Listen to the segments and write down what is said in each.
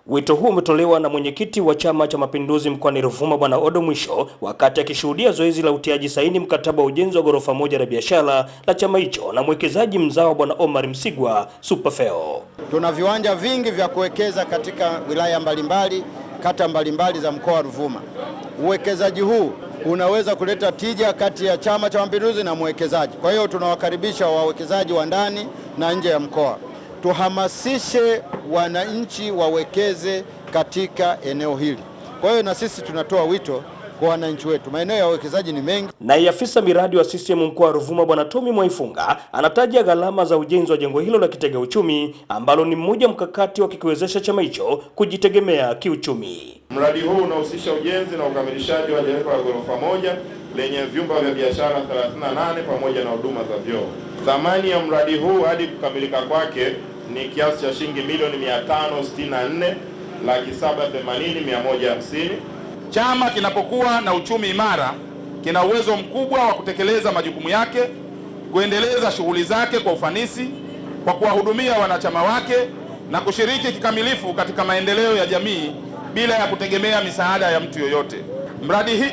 Wito huu umetolewa na mwenyekiti wa Chama cha Mapinduzi mkoani Ruvuma Bwana Odo Mwisho wakati akishuhudia zoezi la utiaji saini mkataba wa ujenzi wa ghorofa moja la biashara la chama hicho na mwekezaji mzawa Bwana Omar Msigwa Superfeo. Tuna viwanja vingi vya kuwekeza katika wilaya mbalimbali, kata mbalimbali za mkoa wa Ruvuma. Uwekezaji huu unaweza kuleta tija kati ya Chama cha Mapinduzi na mwekezaji. Kwa hiyo tunawakaribisha wawekezaji wa ndani na nje ya mkoa. Tuhamasishe wananchi wawekeze katika eneo hili. Kwa hiyo na sisi tunatoa wito kwa wananchi wetu. Maeneo ya uwekezaji ni mengi. Na afisa miradi wa CCM mkoa wa Ruvuma Bwana Tommy Mwaifunga anataja gharama za ujenzi wa jengo hilo la kitega uchumi ambalo ni mmoja mkakati wa kikiwezesha chama hicho kujitegemea kiuchumi. Mradi huu unahusisha ujenzi na ukamilishaji wa jengo la ghorofa moja lenye vyumba vya biashara 38 pamoja na huduma za vyoo. Thamani ya mradi huu hadi kukamilika kwake ni kiasi cha shilingi milioni 564,780,150. Chama kinapokuwa na uchumi imara kina uwezo mkubwa wa kutekeleza majukumu yake, kuendeleza shughuli zake kwa ufanisi kwa kuwahudumia wanachama wake na kushiriki kikamilifu katika maendeleo ya jamii bila ya kutegemea misaada ya mtu yoyote.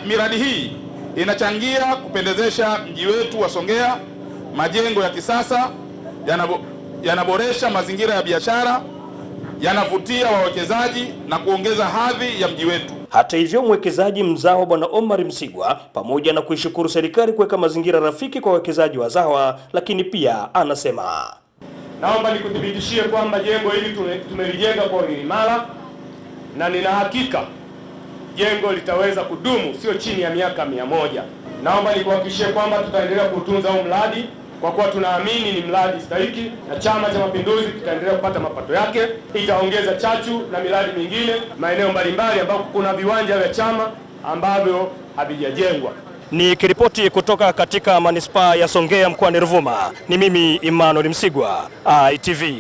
Miradi hii inachangia kupendezesha mji wetu wa Songea. Majengo ya kisasa yanaboresha mazingira ya biashara, yanavutia wawekezaji na kuongeza hadhi ya mji wetu. Hata hivyo, mwekezaji mzawa Bwana Omar Msigwa pamoja na kuishukuru serikali kuweka mazingira rafiki kwa wawekezaji wazawa, lakini pia anasema, naomba nikuthibitishie kwamba jengo hili tumelijenga kwa uimara na nina hakika jengo litaweza kudumu sio chini ya miaka 100. Naomba nikuhakikishie kwamba tutaendelea kutunza huu mradi kwa kuwa tunaamini ni mradi stahiki na Chama cha Mapinduzi kitaendelea kupata mapato yake. Itaongeza chachu na miradi mingine maeneo mbalimbali ambako kuna viwanja vya chama ambavyo havijajengwa. Nikiripoti kutoka katika manispaa ya Songea mkoani Ruvuma, ni mimi Emmanuel Msigwa, ITV.